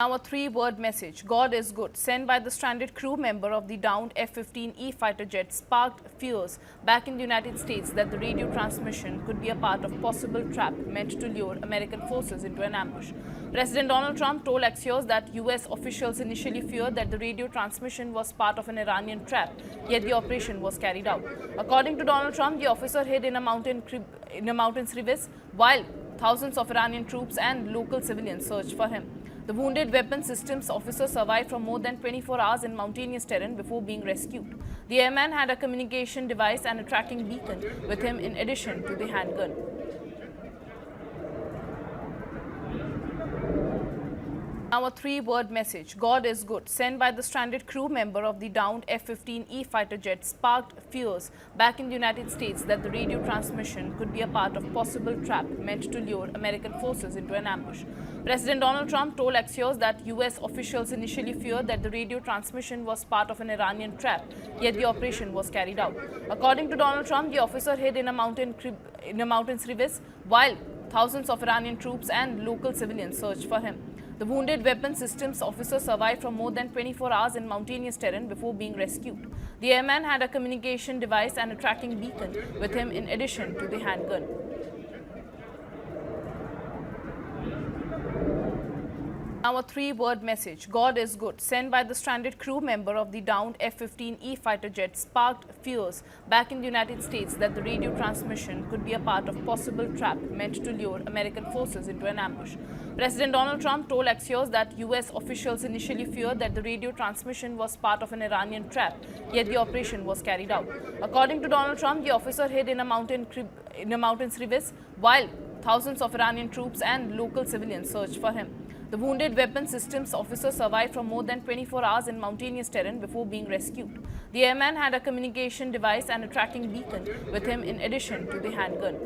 Now a three-word message, God is good, sent by the stranded crew member of the downed F-15E fighter jet sparked fears back in the United States that the radio transmission could be a part of possible trap meant to lure American forces into an ambush. President Donald Trump told Axios that US officials initially feared that the radio transmission was part of an Iranian trap, yet the operation was carried out. According to Donald Trump, the officer hid in a mountain's crevice while thousands of Iranian troops and local civilians searched for him. The wounded weapons systems officer survived for more than 24 hours in mountainous terrain before being rescued. The airman had a communication device and a tracking beacon with him in addition to the handgun. Now a three-word message, God is good, sent by the stranded crew member of the downed F-15E fighter jet sparked fears back in the United States that the radio transmission could be a part of possible trap meant to lure American forces into an ambush. President Donald Trump told Axios that US officials initially feared that the radio transmission was part of an Iranian trap, yet the operation was carried out. According to Donald Trump, the officer hid in a mountain's crevice while thousands of Iranian troops and local civilians searched for him. The wounded weapons systems officer survived for more than 24 hours in mountainous terrain before being rescued. The airman had a communication device and a tracking beacon with him in addition to the handgun. Now a three-word message, God is good, sent by the stranded crew member of the downed F-15E fighter jet sparked fears back in the United States that the radio transmission could be a part of possible trap meant to lure American forces into an ambush. President Donald Trump told Axios that US officials initially feared that the radio transmission was part of an Iranian trap, yet the operation was carried out. According to Donald Trump, the officer hid in a mountain's crevice while thousands of Iranian troops and local civilians searched for him. The wounded weapons systems officer survived for more than 24 hours in mountainous terrain before being rescued. The airman had a communication device and a tracking beacon with him in addition to the handgun.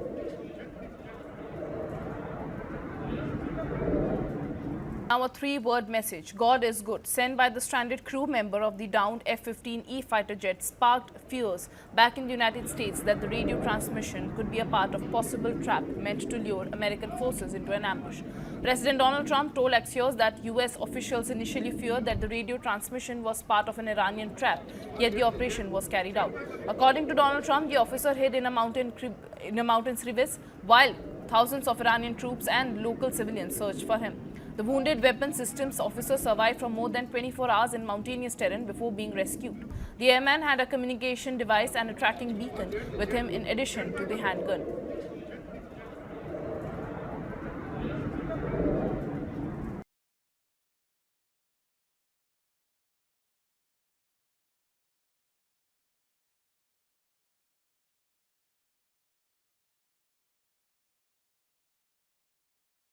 Now a three-word message, God is good, sent by the stranded crew member of the downed F-15E fighter jet sparked fears back in the United States that the radio transmission could be a part of possible trap meant to lure American forces into an ambush. President Donald Trump told Axios that US officials initially feared that the radio transmission was part of an Iranian trap, yet the operation was carried out. According to Donald Trump, the officer hid in a mountain's crevice while thousands of Iranian troops and local civilians searched for him. The wounded weapons systems officer survived for more than 24 hours in mountainous terrain before being rescued. The airman had a communication device and a tracking beacon with him in addition to the handgun.